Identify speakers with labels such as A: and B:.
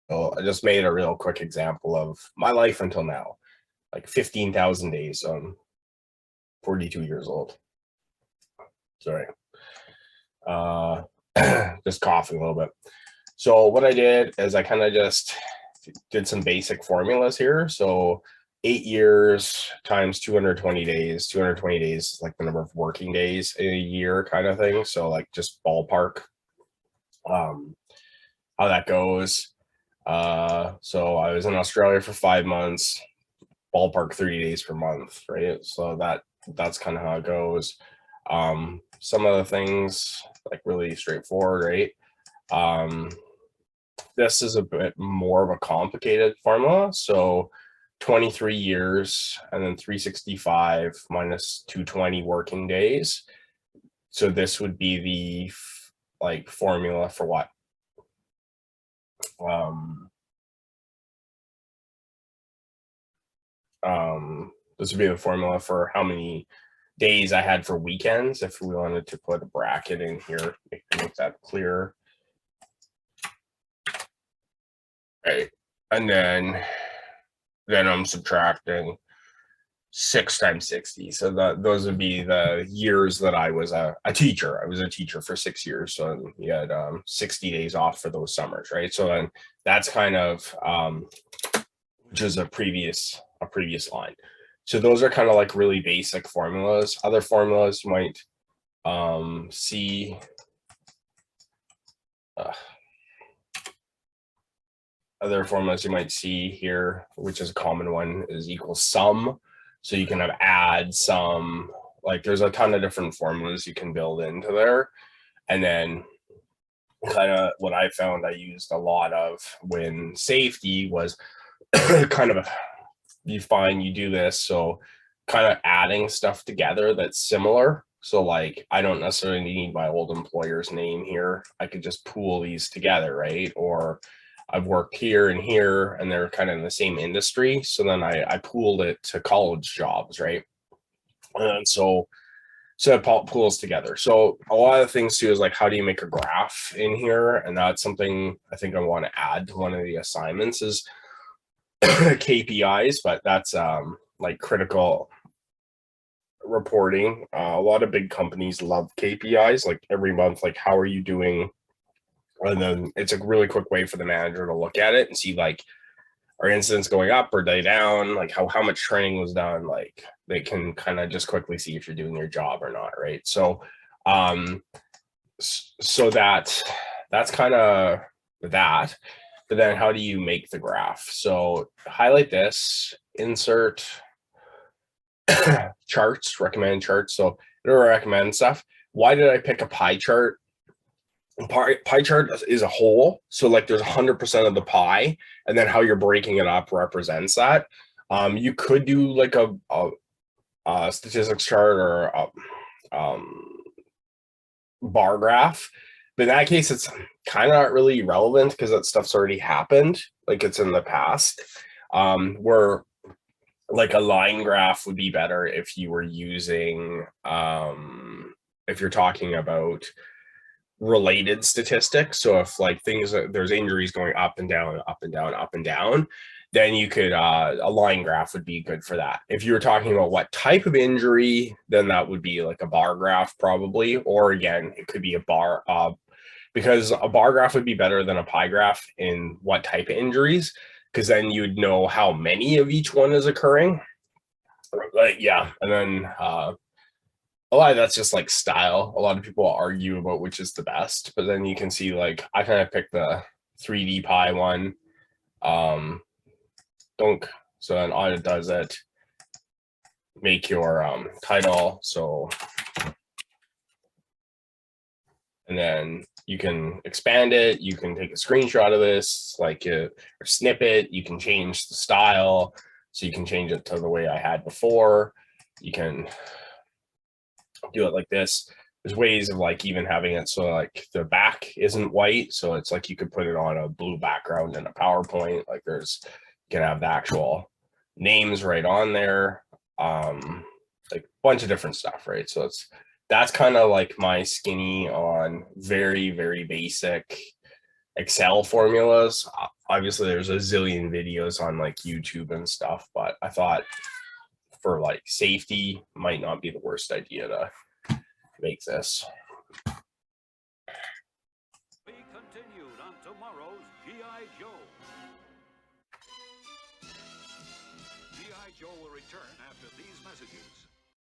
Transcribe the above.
A: So I just made a real quick example of my life until now, like 15,000 days. So I'm 42 years old. Sorry. Uh, just coughing a little bit. So what I did is I kind of just did some basic formulas here. So 8 years times 220 days. 220 days is like the number of working days in a year kind of thing. So like just ballpark how that goes. So I was in Australia for 5 months, ballpark 30 days per month, right? So that's kind of how it goes. Some of the things like really straightforward, right? Um, this is a bit more of a complicated formula. So 23 years and then 365 minus 220 working days. So this would be the like formula for what? Um, this would be the formula for how many days I had for weekends. If we wanted to put a bracket in here, make that clear. Right. And then I'm subtracting 6 times 60. So those would be the years that I was a teacher. I was a teacher for 6 years. So you had 60 days off for those summers, right? So then that's kind of which is a previous line. So those are kind of like really basic formulas. Other formulas you might see other formulas you might see here, which is a common one, is equal sum. So you can have add, sum, like there's a ton of different formulas you can build into there. And then kind of what I found I used a lot of when safety was kind of you find you do this. So kind of adding stuff together that's similar. So like, I don't necessarily need my old employer's name here. I could just pool these together, right? Or I've worked here and they're kind of in the same industry. So then I pooled it to college jobs, right? And so it pools together. So a lot of things too is like, how do you make a graph in here? And that's something I think I want to add to one of the assignments is KPIs, but that's like critical reporting. A lot of big companies love KPIs, like every month, like how are you doing? And then it's a really quick way for the manager to look at it and see like, are incidents going up or they down? Like how much training was done? Like they can kind of just quickly see if you're doing your job or not, right? So, so that's kind of that. But then how do you make the graph? So highlight this, insert charts, recommend charts. So it'll recommend stuff. Why did I pick a pie chart? Pie chart is a whole. So like there's 100% of the pie, and then how you're breaking it up represents that. You could do like a statistics chart or bar graph. But in that case, it's kind of not really relevant because that stuff's already happened. Like it's in the past. Where like a line graph would be better if you were using if you're talking about related statistics. So if like things there's injuries going up and down, up and down, up and down, then you could a line graph would be good for that. If you were talking about what type of injury, then that would be like a bar graph probably, or again, it could be a bar because a bar graph would be better than a pie graph in what type of injuries, because then you'd know how many of each one is occurring. Like yeah, and then a lot of that's just like style. A lot of people argue about which is the best, but then you can see like I kind of picked the 3D pie one. Don't so then all it does it make your title. So and then you can expand it. You can take a screenshot of this, like or snip it. You can change the style, so you can change it to the way I had before. You can do it like this. There's ways of like even having it so like the back isn't white, so it's like you could put it on a blue background in a PowerPoint. Like there's you can have the actual names right on there, like a bunch of different stuff, right? So that's kind of like my skinny on very basic Excel formulas. Obviously, there's a zillion videos on like YouTube and stuff, but I thought for like safety might not be the worst idea to make this.
B: Be continued on tomorrow's G.I. Joe. G.I. Joe will return after these messages.